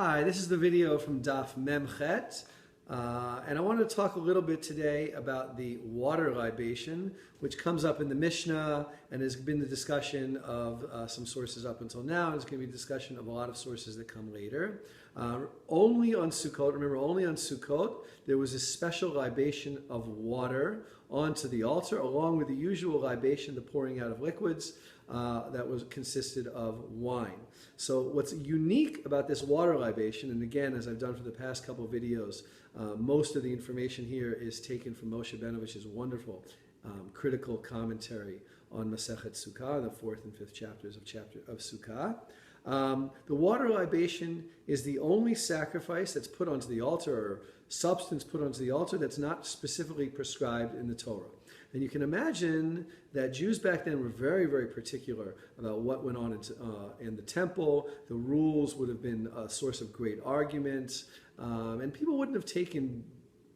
Hi, this is the video from Daf Memchet, and I want to talk a little bit today about the water libation, which comes up in the Mishnah and has been the discussion of some sources up until now, and it's going to be a discussion of a lot of sources that come later. Only on Sukkot, remember, only on Sukkot, there was a special libation of water onto the altar, along with the usual libation, the pouring out of liquids, that consisted of wine. So what's unique about this water libation, and again, as I've done for the past couple of videos, most of the information here is taken from Moshe Benovich's wonderful critical commentary on Masechet Sukkah, the 4th and 5th chapters of Sukkah. The water libation is the only sacrifice that's put onto the altar, or substance put onto the altar, that's not specifically prescribed in the Torah. And you can imagine that Jews back then were very, very particular about what went on in the temple. The rules would have been a source of great arguments, and people wouldn't have taken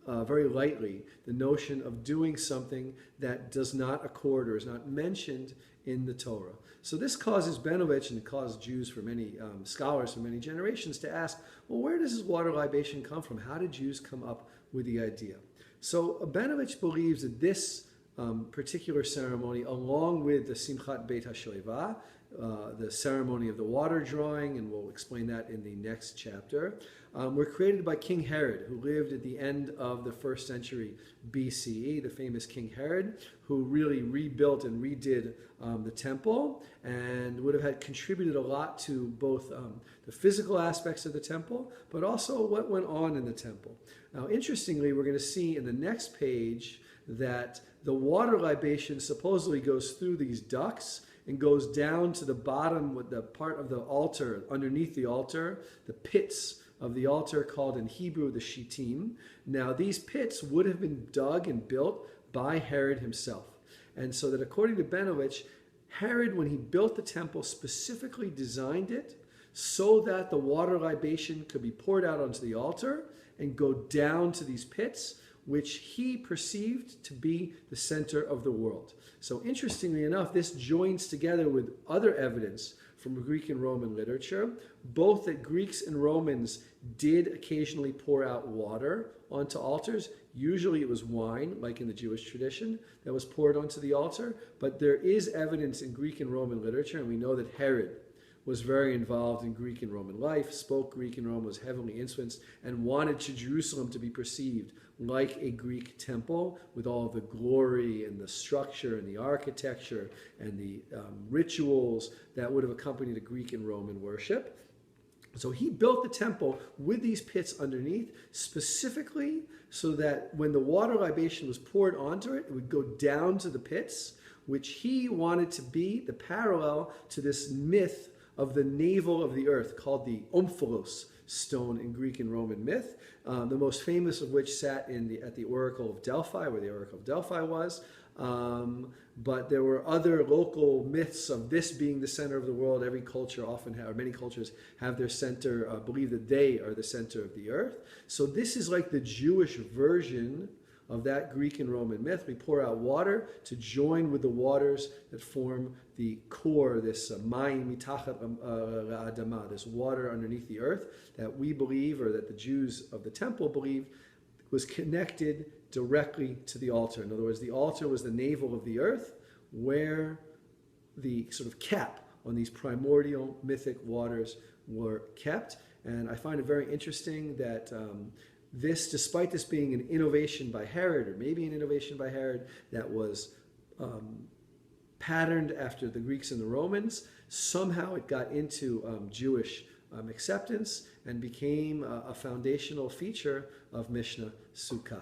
very lightly the notion of doing something that does not accord or is not mentioned in the Torah. So this causes Benovich, and it caused Jews for many scholars for many generations to ask, well, where does this water libation come from? How did Jews come up with the idea? So Benovich believes that this particular ceremony, along with the Simchat Beit HaShoeva, the ceremony of the water drawing, and we'll explain that in the next chapter, were created by King Herod, who lived at the end of the 1st century BCE, the famous King Herod, who really rebuilt and redid the temple, and would have had contributed a lot to both the physical aspects of the temple, but also what went on in the temple. Now, interestingly, we're going to see in the next page that the water libation supposedly goes through these ducts and goes down to the bottom with the part of the altar, underneath the altar, the pits of the altar called in Hebrew the Shittim. Now these pits would have been dug and built by Herod himself. And so that according to Benovich, Herod, when he built the temple, specifically designed it so that the water libation could be poured out onto the altar and go down to these pits, which he perceived to be the center of the world. So interestingly enough, this joins together with other evidence from Greek and Roman literature, both that Greeks and Romans did occasionally pour out water onto altars. Usually it was wine, like in the Jewish tradition, that was poured onto the altar. But there is evidence in Greek and Roman literature, and we know that Herod was very involved in Greek and Roman life, spoke Greek and Roman, was heavily influenced, and wanted Jerusalem to be perceived like a Greek temple with all the glory and the structure and the architecture and the rituals that would have accompanied a Greek and Roman worship. So he built the temple with these pits underneath, specifically so that when the water libation was poured onto it, it would go down to the pits, which he wanted to be the parallel to this myth of the navel of the earth, called the Omphalos stone in Greek and Roman myth, the most famous of which sat at the Oracle of Delphi, where the Oracle of Delphi was. But there were other local myths of this being the center of the world. Every culture or many cultures have their center, believe that they are the center of the earth. So this is like the Jewish version of that Greek and Roman myth. We pour out water to join with the waters that form the core, this mayim mitachat la'adama, this water underneath the earth that we believe, or that the Jews of the temple believed, was connected directly to the altar. In other words, the altar was the navel of the earth, where the sort of cap on these primordial mythic waters were kept. And I find it very interesting that this, despite this being an innovation by Herod, or maybe an innovation by Herod that was patterned after the Greeks and the Romans, somehow it got into Jewish acceptance and became a foundational feature of Mishnah Sukkah.